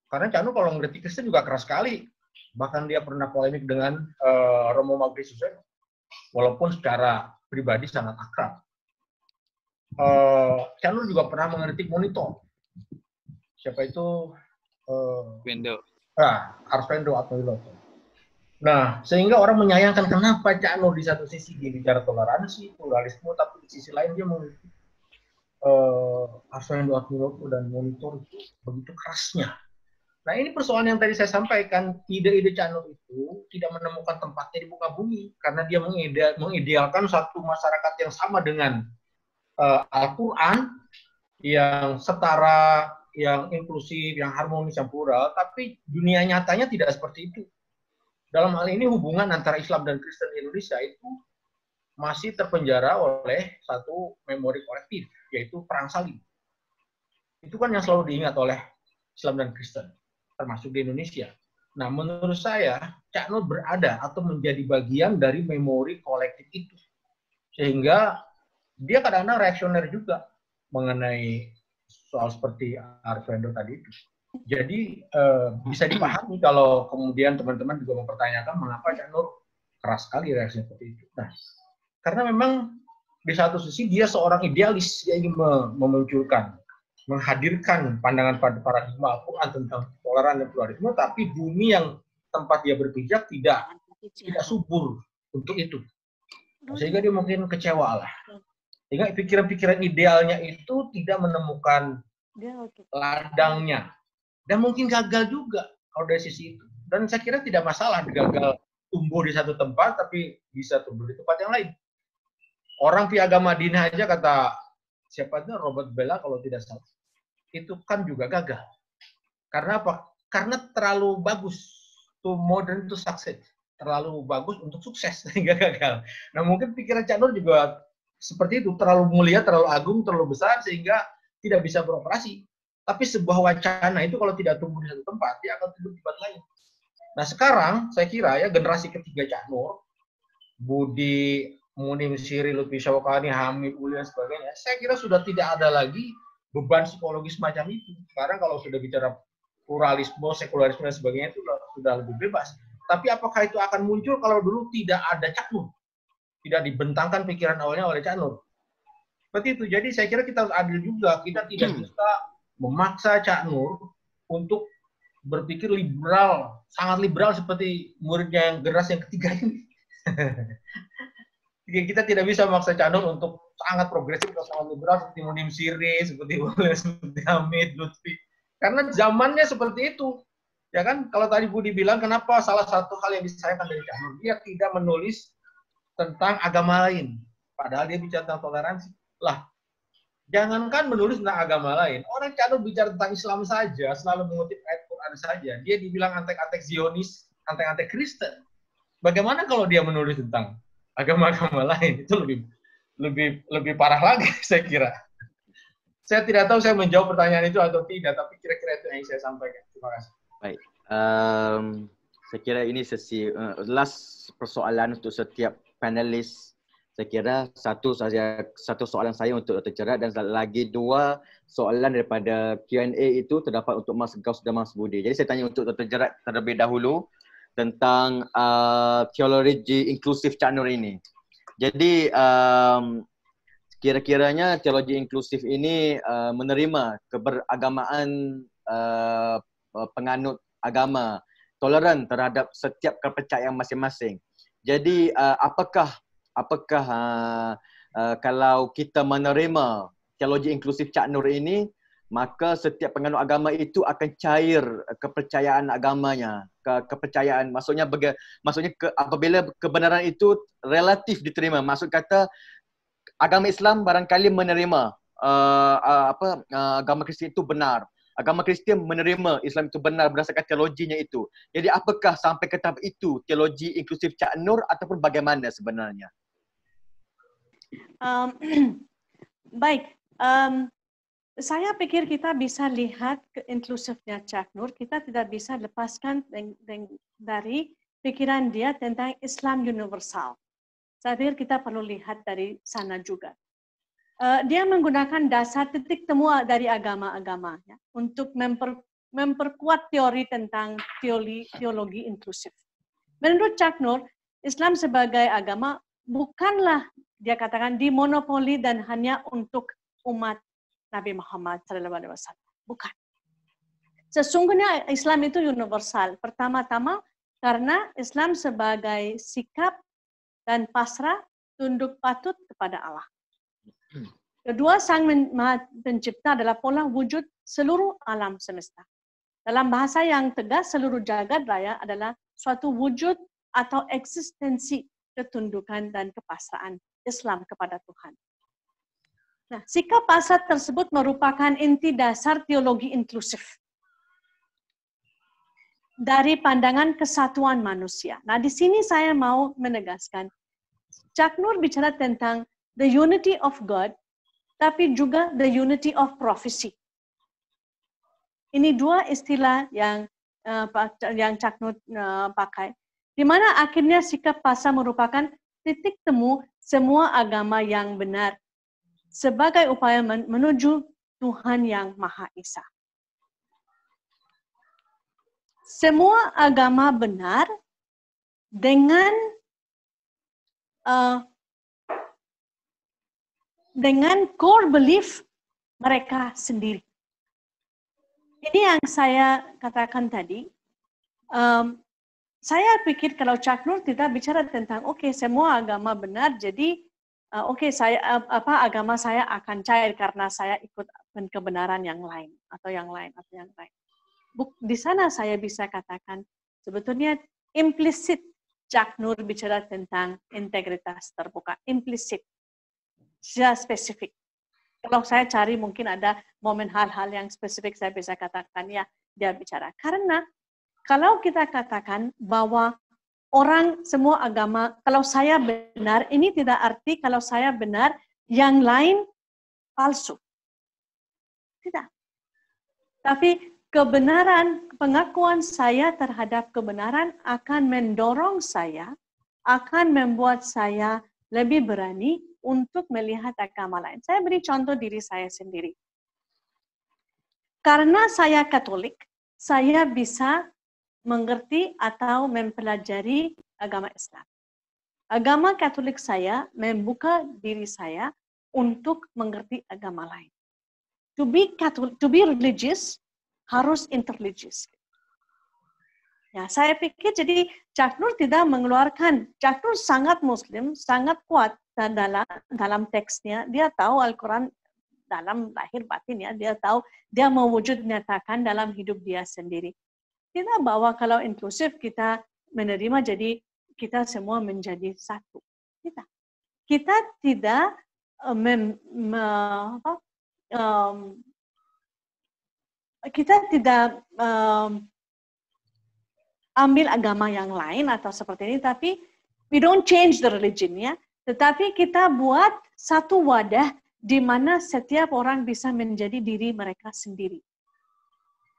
Speaker 3: Karena Cak Nur kalau ngerti Kristen juga keras sekali. Bahkan dia pernah polemik dengan Romo Magri Susen, walaupun secara pribadi sangat akrab. Cak Nur juga pernah mengkritik Monitor. Siapa itu?
Speaker 2: Wendo.
Speaker 3: Arswendo atau Wiloto. Nah, sehingga orang menyayangkan kenapa Cak Nur di satu sisi dia bicara toleransi, pluralisme, tapi di sisi lain dia mengkritik Arswendo Atwiloto dan Monitor itu begitu kerasnya. Nah, ini persoalan yang tadi saya sampaikan, ide-ide Cak Nur itu tidak menemukan tempatnya di muka bumi, karena dia mengidealkan satu masyarakat yang sama dengan Al-Quran, yang setara, yang inklusif, yang harmonis, yang plural, tapi dunia nyatanya tidak seperti itu. Dalam hal ini hubungan antara Islam dan Kristen di Indonesia itu masih terpenjara oleh satu memori kolektif, yaitu perang salib. Itu kan yang selalu diingat oleh Islam dan Kristen, termasuk di Indonesia. Nah, menurut saya, Cak Nur berada atau menjadi bagian dari memori kolektif itu. Sehingga dia kadang-kadang reaksioner juga mengenai soal seperti Arswendo tadi itu. Jadi bisa dipahami kalau kemudian teman-teman juga mempertanyakan mengapa Cak Nur keras sekali reaksinya seperti itu. Nah, karena memang di satu sisi dia seorang idealis, dia ingin memunculkan, menghadirkan pandangan paradigma Al-Quran tentang toleransi dan pluralisme, tapi bumi yang tempat dia berpijak tidak subur untuk itu. Sehingga dia mungkin kecewa lah. Sehingga pikiran-pikiran idealnya itu tidak menemukan ladangnya. Dan mungkin gagal juga kalau dari sisi itu. Dan saya kira tidak masalah gagal tumbuh di satu tempat, tapi bisa tumbuh di tempat yang lain. Orang Piagam Madinah aja kata siapa itu Robert Bella kalau tidak salah, itu kan juga gagal. Karena apa? Karena terlalu bagus, too modern to succeed, terlalu bagus untuk sukses sehingga gagal. Nah, mungkin pikiran Cak Nur juga seperti itu, terlalu mulia, terlalu agung, terlalu besar sehingga tidak bisa beroperasi. Tapi sebuah wacana itu kalau tidak tumbuh di satu tempat, dia akan tumbuh di tempat lain. Nah, sekarang saya kira ya generasi ketiga Cak Nur, Budi, Munim Siri, Lutfi Syawakani, Hamid, Uli, dan sebagainya, saya kira sudah tidak ada lagi beban psikologis macam itu. Sekarang kalau sudah bicara pluralisme, sekularisme, dan sebagainya itu sudah lebih bebas. Tapi apakah itu akan muncul kalau dulu tidak ada Cak Nur? Tidak dibentangkan pikiran awalnya oleh Cak Nur. Seperti itu. Jadi saya kira kita harus adil juga. Kita tidak bisa memaksa Cak Nur untuk berpikir liberal, sangat liberal seperti muridnya yang generasi yang ketiga ini. Kita tidak bisa memaksa Cak Nur untuk sangat progresif atau sangat liberal seperti Munim Siri, seperti Hamid, Lutfi. Karena zamannya seperti itu. Ya kan, kalau tadi Budi bilang kenapa salah satu hal yang disayangkan dari Cak Nur, dia tidak menulis tentang agama lain. Padahal dia bicara tentang toleransi. Lah, jangankan menulis tentang agama lain. Orang Cak Nur bicara tentang Islam saja, selalu mengutip ayat Quran saja. Dia dibilang antek-antek Zionis, antek-antek Kristen. Bagaimana kalau dia menulis tentang agama-agama lain? Itu lebih parah lagi, saya kira. Saya tidak tahu saya menjawab pertanyaan itu atau tidak, tapi kira-kira itu yang saya sampaikan. Terima kasih.
Speaker 1: Baik. Saya kira ini sesi last persoalan untuk setiap panelis. Saya kira satu soalan saya untuk Dr. Gerard dan lagi dua soalan daripada Q&A itu terdapat untuk Mas Gaus dan Mas Budi. Jadi saya tanya untuk Dr. Gerard terlebih dahulu tentang teologi inklusif Cak Nur ini. Jadi kira-kiranya teologi inklusif ini menerima keberagamaan penganut agama, toleran terhadap setiap kepercayaan masing-masing. Jadi apakah kalau kita menerima teologi inklusif Cak Nur ini, maka setiap penganut agama itu akan cair kepercayaan agamanya, kepercayaan maksudnya apabila kebenaran itu relatif diterima, maksud kata agama Islam barangkali menerima agama Kristian itu benar. Agama Kristian menerima Islam itu benar berdasarkan teologinya itu. Jadi apakah sampai ke tahap itu teologi inklusif Cak Nur ataupun bagaimana sebenarnya?
Speaker 4: Baik, saya pikir kita bisa lihat inklusifnya Cak Nur. Kita tidak bisa lepaskan dari pikiran dia tentang Islam universal. Saya pikir kita perlu lihat dari sana juga. Dia menggunakan dasar titik temu dari agama-agama ya, untuk memperkuat teori tentang teologi inklusif. Menurut Chuck Noll, Islam sebagai agama bukanlah, dia katakan, dimonopoli dan hanya untuk umat Nabi Muhammad SAW. Bukan. Sesungguhnya Islam itu universal. Pertama-tama karena Islam sebagai sikap dan pasrah tunduk patut kepada Allah. Kedua, Sang Pencipta adalah pola wujud seluruh alam semesta. Dalam bahasa yang tegas, seluruh jagat raya adalah suatu wujud atau eksistensi ketundukan dan kepasrahan Islam kepada Tuhan. Nah, sikap pasrah tersebut merupakan inti dasar teologi inklusif dari pandangan kesatuan manusia. Nah, di sini saya mau menegaskan, Chuck Noll bicara tentang the unity of God, tapi juga the unity of prophecy. Ini dua istilah yang Chuck Noll pakai, di mana akhirnya sikap pasrah merupakan titik temu semua agama yang benar sebagai upaya menuju Tuhan yang Maha Esa. Semua agama benar dengan core belief mereka sendiri. Ini yang saya katakan tadi. Saya pikir kalau Chuck Noll tidak bicara tentang semua agama benar, jadi agama saya akan cair karena saya ikut kebenaran yang lain atau yang lain. Di sana saya bisa katakan sebetulnya implisit Chuck Noll bicara tentang integritas terbuka, implisit, secara spesifik. Kalau saya cari mungkin ada momen hal-hal yang spesifik saya bisa katakan ya dia bicara. Karena kalau kita katakan bahwa orang semua agama, kalau saya benar, ini tidak arti kalau saya benar, yang lain palsu. Tidak. Tapi kebenaran, pengakuan saya terhadap kebenaran akan mendorong saya, akan membuat saya lebih berani untuk melihat agama lain. Saya beri contoh diri saya sendiri. Karena saya Katolik, saya bisa mengerti atau mempelajari agama Islam. Agama Katolik saya membuka diri saya untuk mengerti agama lain. To be religious, harus interreligious. Ya, saya pikir jadi Chuck Noll tidak mengeluarkan. Chuck Noll sangat Muslim, sangat kuat dalam teksnya. Dia tahu Al-Quran dalam lahir batin ya. Dia tahu dia mewujud nyatakan dalam hidup dia sendiri. Tidak bahwa kalau inklusif kita menerima jadi kita semua menjadi satu. Kita tidak kita tidak ambil agama yang lain atau seperti ini, tapi we don't change the religion ya. Tetapi kita buat satu wadah di mana setiap orang bisa menjadi diri mereka sendiri.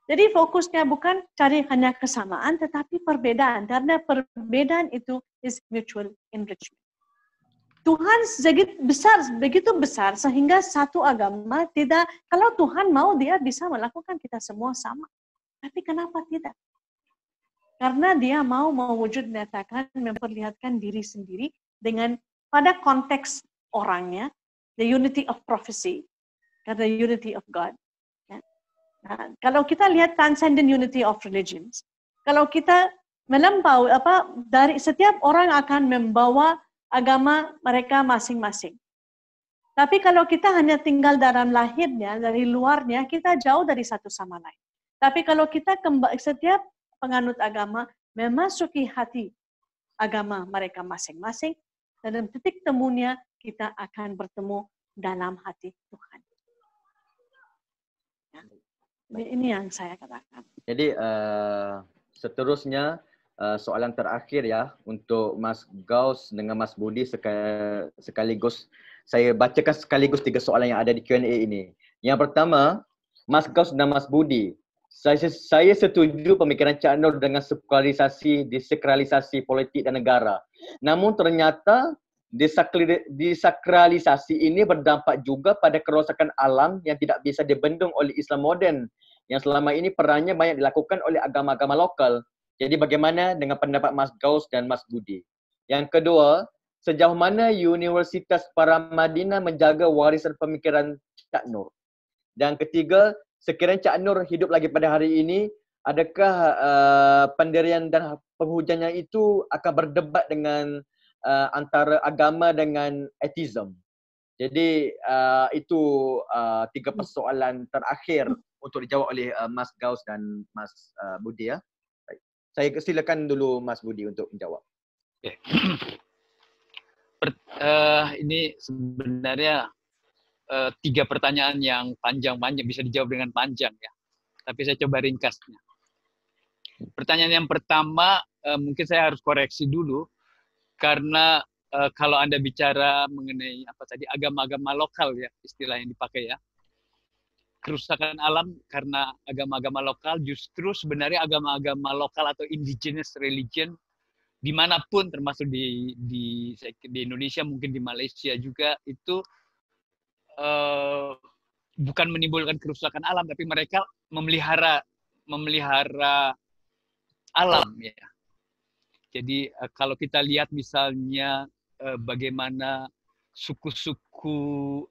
Speaker 4: Jadi fokusnya bukan cari hanya kesamaan, tetapi perbedaan. Karena perbedaan itu is mutual enrichment. Tuhan begitu besar sehingga satu agama tidak, kalau Tuhan mau dia bisa melakukan kita semua sama. Tapi kenapa tidak? Karena dia mau mewujud menyatakan, memperlihatkan diri sendiri dengan pada konteks orangnya, the unity of prophecy, the unity of God. Nah, kalau kita lihat transcendent unity of religions, kalau kita melampaui dari setiap orang akan membawa agama mereka masing-masing. Tapi kalau kita hanya tinggal dalam lahirnya, dari luarnya, kita jauh dari satu sama lain. Tapi kalau kita setiap penganut agama memasuki hati agama mereka masing-masing, dan titik temunya kita akan bertemu dalam hati Tuhan. Ini yang saya katakan.
Speaker 1: Jadi seterusnya soalan terakhir ya untuk Mas Gaus dengan Mas Budi sekaligus saya bacakan sekaligus 3 soalan yang ada di Q&A ini. Yang pertama, Mas Gaus dan Mas Budi, saya setuju pemikiran Chuck Noll dengan desakralisasi politik dan negara. Namun ternyata Desakralisasi ini berdampak juga pada kerosakan alam yang tidak bisa dibendung oleh Islam moden yang selama ini perannya banyak dilakukan oleh agama-agama lokal. Jadi bagaimana dengan pendapat Mas Gaus dan Mas Budi? Yang kedua, sejauh mana Universitas Paramadina menjaga warisan pemikiran Cak Nur? Dan ketiga, sekiranya Cak Nur hidup lagi pada hari ini, adakah pendirian dan penghujannya itu akan berdebat dengan antara agama dengan ateism? Jadi itu tiga persoalan terakhir untuk dijawab oleh Mas Gaus dan Mas Budi ya. Baik. Saya silakan dulu Mas Budi untuk menjawab.
Speaker 2: Okay. Ini sebenarnya 3 pertanyaan yang panjang-panjang, bisa dijawab dengan panjang ya. Tapi saya coba ringkasnya. Pertanyaan yang pertama, mungkin saya harus koreksi dulu, karena kalau Anda bicara mengenai apa tadi agama-agama lokal ya, istilah yang dipakai ya, kerusakan alam karena agama-agama lokal, justru sebenarnya agama-agama lokal atau indigenous religion dimanapun, termasuk di Indonesia, mungkin di Malaysia juga, itu bukan menimbulkan kerusakan alam, tapi mereka memelihara alam ya. Jadi kalau kita lihat misalnya bagaimana suku-suku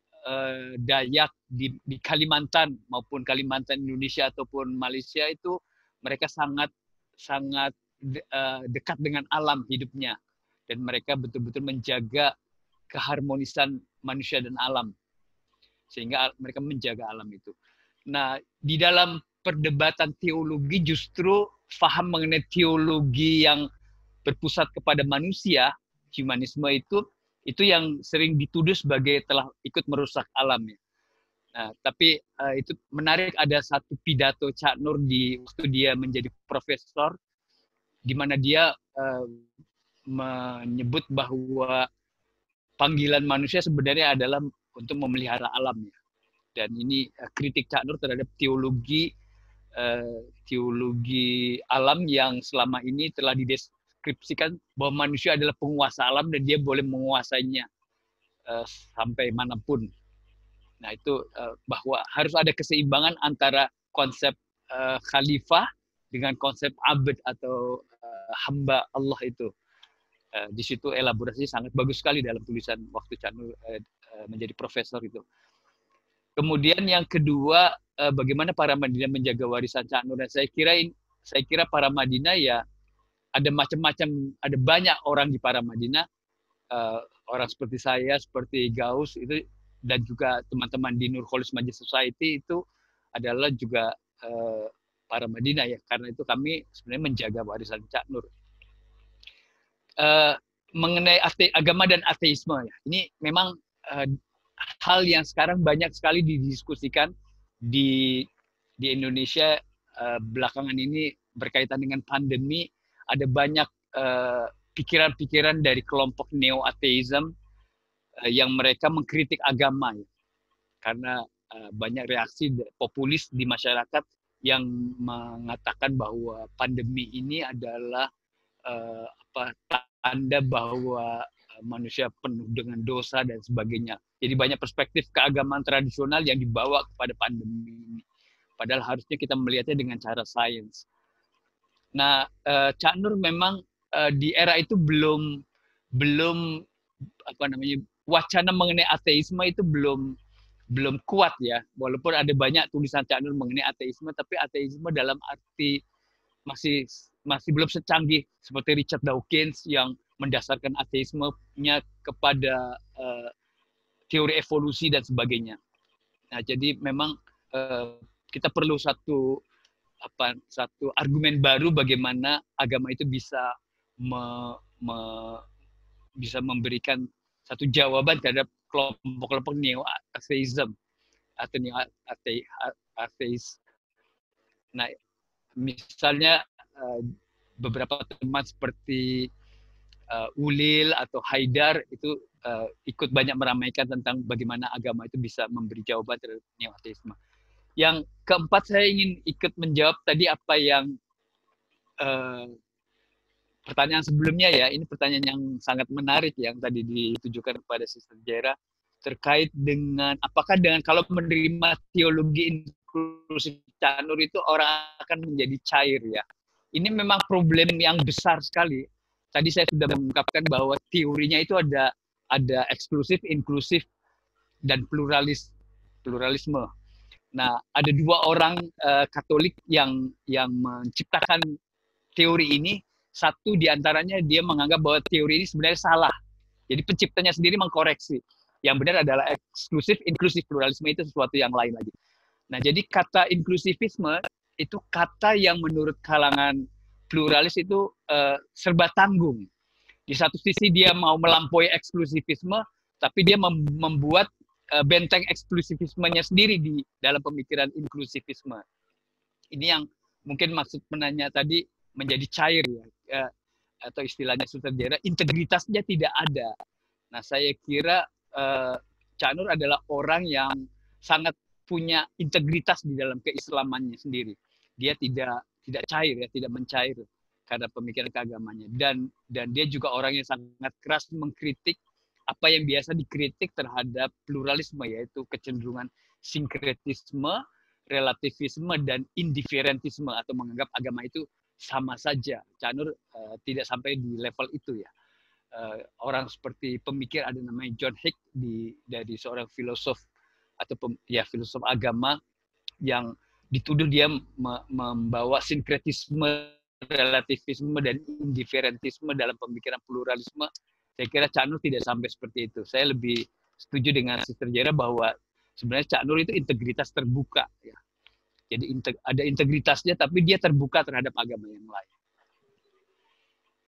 Speaker 2: Dayak di Kalimantan maupun Kalimantan Indonesia ataupun Malaysia, itu mereka sangat dekat dengan alam hidupnya, dan mereka betul-betul menjaga keharmonisan manusia dan alam, sehingga mereka menjaga alam itu. Nah, di dalam perdebatan teologi justru faham mengenai teologi yang berpusat kepada manusia, humanisme itu yang sering dituduh sebagai telah ikut merusak alam ya. Nah, tapi itu menarik, ada satu pidato Cak Nur di waktu dia menjadi profesor, di mana dia menyebut bahwa panggilan manusia sebenarnya adalah untuk memelihara alam ya. Dan ini kritik Cak Nur terhadap teologi alam yang selama ini telah dideskripsikan bahwa manusia adalah penguasa alam dan dia boleh menguasainya sampai manapun. Nah, itu bahwa harus ada keseimbangan antara konsep khalifah dengan konsep abd atau hamba Allah itu. Di situ elaborasi sangat bagus sekali dalam tulisan waktu Cak Nur menjadi profesor itu. Kemudian yang kedua, bagaimana Paramadina menjaga warisan Cak Nur. Dan saya kira Paramadina ya ada macam-macam, ada banyak orang di Paramadina, orang seperti saya, seperti Gaus itu, dan juga teman-teman di Nurholis Majid Society itu adalah juga Paramadina ya, karena itu kami sebenarnya menjaga warisan Cak Nur. Mengenai agama dan ateisme ya, ini memang hal yang sekarang banyak sekali didiskusikan di Indonesia belakangan ini berkaitan dengan pandemi. Ada banyak pikiran-pikiran dari kelompok neo-ateism yang mereka mengkritik agama ya. Karena banyak reaksi populis di masyarakat yang mengatakan bahwa pandemi ini adalah tanda bahwa manusia penuh dengan dosa dan sebagainya. Jadi banyak perspektif keagamaan tradisional yang dibawa kepada pandemi ini. Padahal harusnya kita melihatnya dengan cara sains. Nah, Cak Nur memang di era itu belum wacana mengenai ateisme itu belum kuat ya. Walaupun ada banyak tulisan Cak Nur mengenai ateisme, tapi ateisme dalam arti masih belum secanggih seperti Richard Dawkins yang mendasarkan ateismenya kepada teori evolusi dan sebagainya. Nah, jadi memang kita perlu satu argumen baru bagaimana agama itu bisa bisa memberikan satu jawaban terhadap kelompok-kelompok neo-atheism atau neo-atheist. Nah, misalnya beberapa teman seperti Ulil atau Haidar itu ikut banyak meramaikan tentang bagaimana agama itu bisa memberi jawaban terhadap neo-ateisme. Yang keempat, saya ingin ikut menjawab tadi apa yang pertanyaan sebelumnya ya, ini pertanyaan yang sangat menarik yang tadi ditujukan kepada Sister Jera terkait dengan apakah dengan kalau menerima teologi inklusif Cak Nur itu orang akan menjadi cair ya. Ini memang problem yang besar sekali. Tadi saya sudah mengungkapkan bahwa teorinya itu ada eksklusif, inklusif, dan pluralisme. Nah, ada dua orang Katolik yang menciptakan teori ini. Satu diantaranya dia menganggap bahwa teori ini sebenarnya salah. Jadi penciptanya sendiri mengkoreksi. Yang benar adalah eksklusif, inklusif, pluralisme itu sesuatu yang lain lagi. Nah, jadi kata inklusivisme itu kata yang menurut kalangan pluralis itu serba tanggung. Di satu sisi dia mau melampaui eksklusivisme, tapi dia membuat benteng eksklusivismenya sendiri di dalam pemikiran inklusivisme. Ini yang mungkin maksud penanya tadi menjadi cair ya, atau istilahnya Sister Jera, integritasnya tidak ada. Nah, saya kira Cak Nur adalah orang yang sangat punya integritas di dalam keislamannya sendiri. Dia tidak cair ya, tidak mencair karena pemikiran keagamannya. Dan dia juga orang yang sangat keras mengkritik apa yang biasa dikritik terhadap pluralisme, yaitu kecenderungan sinkretisme, relativisme, dan indiferentisme atau menganggap agama itu sama saja. Cak Nur tidak sampai di level itu ya. Orang seperti pemikir ada namanya John Hick dari seorang filosof atau filosof agama yang dituduh dia membawa sinkretisme, relativisme, dan indiferentisme dalam pemikiran pluralisme. Saya kira Cak Nur tidak sampai seperti itu. Saya lebih setuju dengan Sister Jera bahwa sebenarnya Cak Nur itu integritas terbuka ya. Jadi ada integritasnya, tapi dia terbuka terhadap agama yang lain.